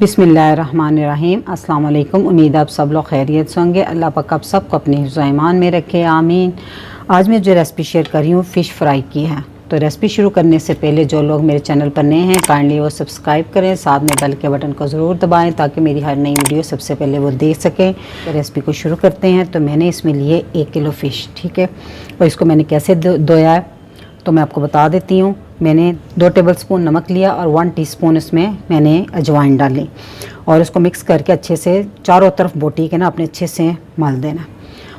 बिस्मिल्लाहिर्रहमानिर्रहीम। अस्सलाम वालेकुम। उम्मीद आप सब लोग खैरियत से होंगे। अल्लाह पाक आप सबको अपने हिफ्ज़ ईमान में रखे, आमीन। आज मैं जो रेसिपी शेयर कर रही हूँ फ़िश फ्राई की है। तो रेसिपी शुरू करने से पहले जो लोग मेरे चैनल पर नए हैं काइंडली वो सब्सक्राइब करें, साथ में बेल के बटन को ज़रूर दबाएं ताकि मेरी हर नई वीडियो सबसे पहले वो देख सकें। तो रेसिपी को शुरू करते हैं। तो मैंने इसमें लिए 1 किलो फ़िश, ठीक है। और इसको मैंने कैसे धोया है तो मैं आपको बता देती हूँ। मैंने 2 टेबलस्पून नमक लिया और 1 टीस्पून इसमें मैंने अजवाइन डाली और इसको मिक्स करके अच्छे से चारों तरफ बोटी के ना अपने अच्छे से मल देना।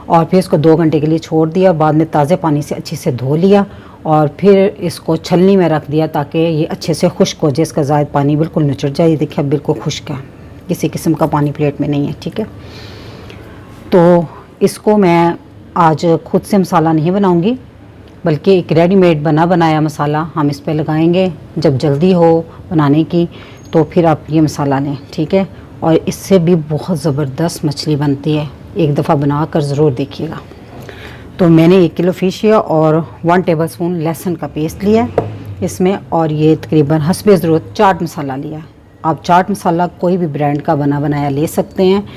और फिर इसको 2 घंटे के लिए छोड़ दिया। बाद में ताज़े पानी से अच्छे से धो लिया और फिर इसको छलनी में रख दिया ताकि ये अच्छे से खुश्क हो जाए, इसका ज़ायद पानी बिल्कुल निचड़ जाए। ये देखिए अब बिल्कुल खुश्क है, किसी किस्म का पानी प्लेट में नहीं है, ठीक है। तो इसको मैं आज खुद से मसाला नहीं बनाऊँगी बल्कि एक रेडीमेड बना बनाया मसाला हम इस पे लगाएंगे। जब जल्दी हो बनाने की तो फिर आप ये मसाला लें, ठीक है। और इससे भी बहुत ज़बरदस्त मछली बनती है, एक दफ़ा बना कर ज़रूर देखिएगा। तो मैंने 1 किलो फ़िश लिया और 1 टेबलस्पून लहसुन का पेस्ट लिया इसमें, और ये तकरीबन हस्बे ज़रूरत चाट मसाला लिया। आप चाट मसाला कोई भी ब्रांड का बना बनाया ले सकते हैं,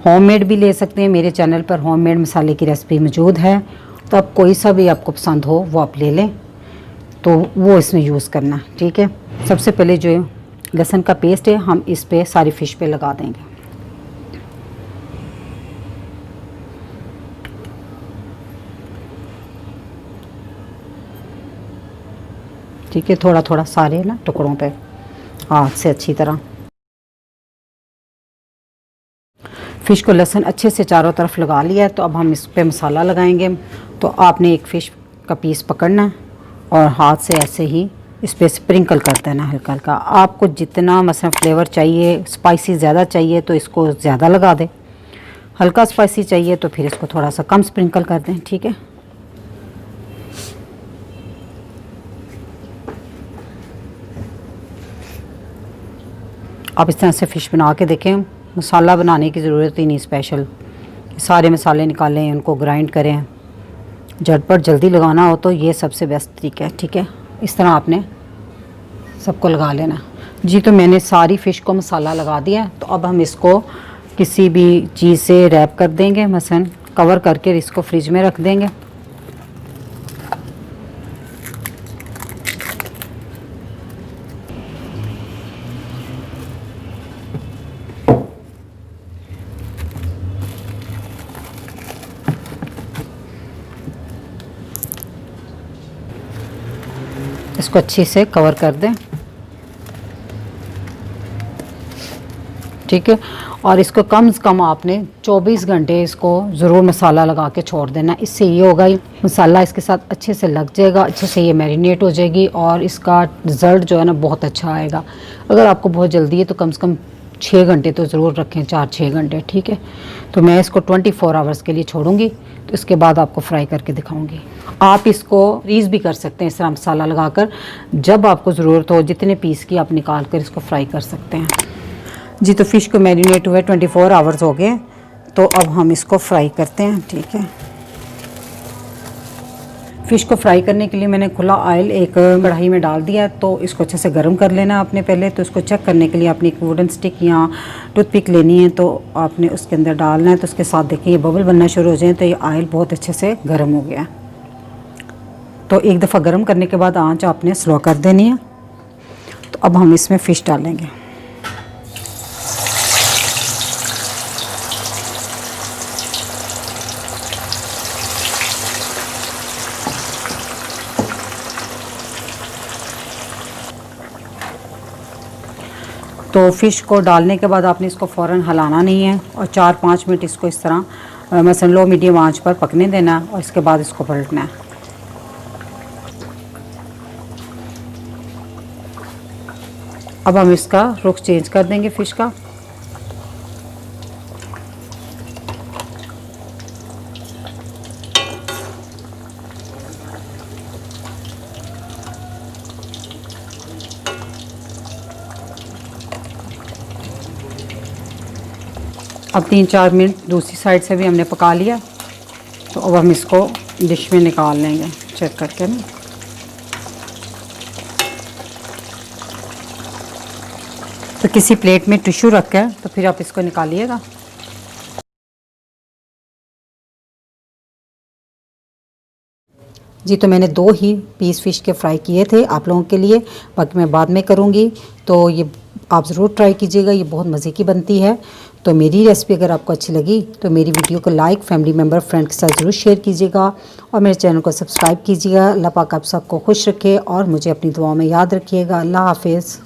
होममेड भी ले सकते हैं। मेरे चैनल पर होममेड मसाले की रेसिपी मौजूद है, तो आप कोई सा भी आपको पसंद हो वो आप ले लें, तो वो इसमें यूज़ करना, ठीक है। सबसे पहले जो लहसुन का पेस्ट है हम इस पे सारी फ़िश पे लगा देंगे। ठीक है, थोड़ा थोड़ा सारे ना टुकड़ों पे हाथ से अच्छी तरह। फ़िश को लहसुन अच्छे से चारों तरफ लगा लिया है। तो अब हम इस पे मसाला लगाएंगे। तो आपने एक फ़िश का पीस पकड़ना है और हाथ से ऐसे ही इस पे स्प्रिंकल कर देना हल्का हल्का। आपको जितना मसलन फ्लेवर चाहिए, स्पाइसी ज़्यादा चाहिए तो इसको ज़्यादा लगा दें, हल्का स्पाइसी चाहिए तो फिर इसको थोड़ा सा कम स्प्रिंकल कर दें, ठीक है। आप इस तरह से फ़िश बना के देखें, मसाला बनाने की ज़रूरत ही नहीं स्पेशल। सारे मसाले निकालें, उनको ग्राइंड करें। झटपट जल्दी लगाना हो तो ये सबसे बेस्ट तरीका है, ठीक है। इस तरह आपने सबको लगा लेना जी। तो मैंने सारी फ़िश को मसाला लगा दिया। तो अब हम इसको किसी भी चीज़ से रैप कर देंगे, मसलन कवर करके इसको फ्रिज में रख देंगे। इसको अच्छे से कवर कर दें, ठीक है। और इसको कम से कम आपने 24 घंटे इसको ज़रूर मसाला लगा के छोड़ देना। इससे ये होगा मसाला इसके साथ अच्छे से लग जाएगा, अच्छे से ये मैरिनेट हो जाएगी और इसका रिज़ल्ट जो है ना बहुत अच्छा आएगा। अगर आपको बहुत जल्दी है तो कम से कम 6 घंटे तो ज़रूर रखें, 4-6 घंटे, ठीक है। तो मैं इसको 24 आवर्स के लिए छोड़ूंगी, तो इसके बाद आपको फ्राई करके दिखाऊंगी। आप इसको फ्रीज़ भी कर सकते हैं इस तरह मसाला लगाकर। जब आपको ज़रूरत हो जितने पीस की आप निकाल कर इसको फ्राई कर सकते हैं जी। तो फ़िश को मैरिनेट हुए 24 आवर्स हो गए। तो अब हम इसको फ्राई करते हैं, ठीक है। फ़िश को फ्राई करने के लिए मैंने खुला ऑयल एक कढ़ाई में डाल दिया। तो इसको अच्छे से गर्म कर लेना आपने पहले। तो इसको चेक करने के लिए आपने एक वुडन स्टिक या टूथपिक लेनी है, तो आपने उसके अंदर डालना है। तो उसके साथ देखिए ये बबल बनना शुरू हो जाए तो ये ऑयल बहुत अच्छे से गर्म हो गया। तो एक दफ़ा गर्म करने के बाद आंच आपने स्लो कर देनी है। तो अब हम इसमें फ़िश डालेंगे। तो फ़िश को डालने के बाद आपने इसको फ़ौरन हिलाना नहीं है और 4-5 मिनट इसको इस तरह मसलन लो मीडियम आंच पर पकने देना और इसके बाद इसको पलटना है। अब हम इसका रुख चेंज कर देंगे फ़िश का। अब 3-4 मिनट दूसरी साइड से भी हमने पका लिया। तो अब हम इसको डिश में निकाल लेंगे चेक करके ना। तो किसी प्लेट में टिश्यू रख कर तो फिर आप इसको निकालिएगा। जी तो मैंने 2 ही पीस फ़िश के फ्राई किए थे आप लोगों के लिए, बाकी मैं बाद में करूँगी। तो ये आप ज़रूर ट्राई कीजिएगा, ये बहुत मज़े की बनती है। तो मेरी रेसिपी अगर आपको अच्छी लगी तो मेरी वीडियो को लाइक, फैमिली मेम्बर, फ्रेंड के साथ ज़रूर शेयर कीजिएगा और मेरे चैनल को सब्सक्राइब कीजिएगा। अल्लाह पाक आप सबको खुश रखे और मुझे अपनी दुआओं में याद रखिएगा। अल्लाह हाफिज़।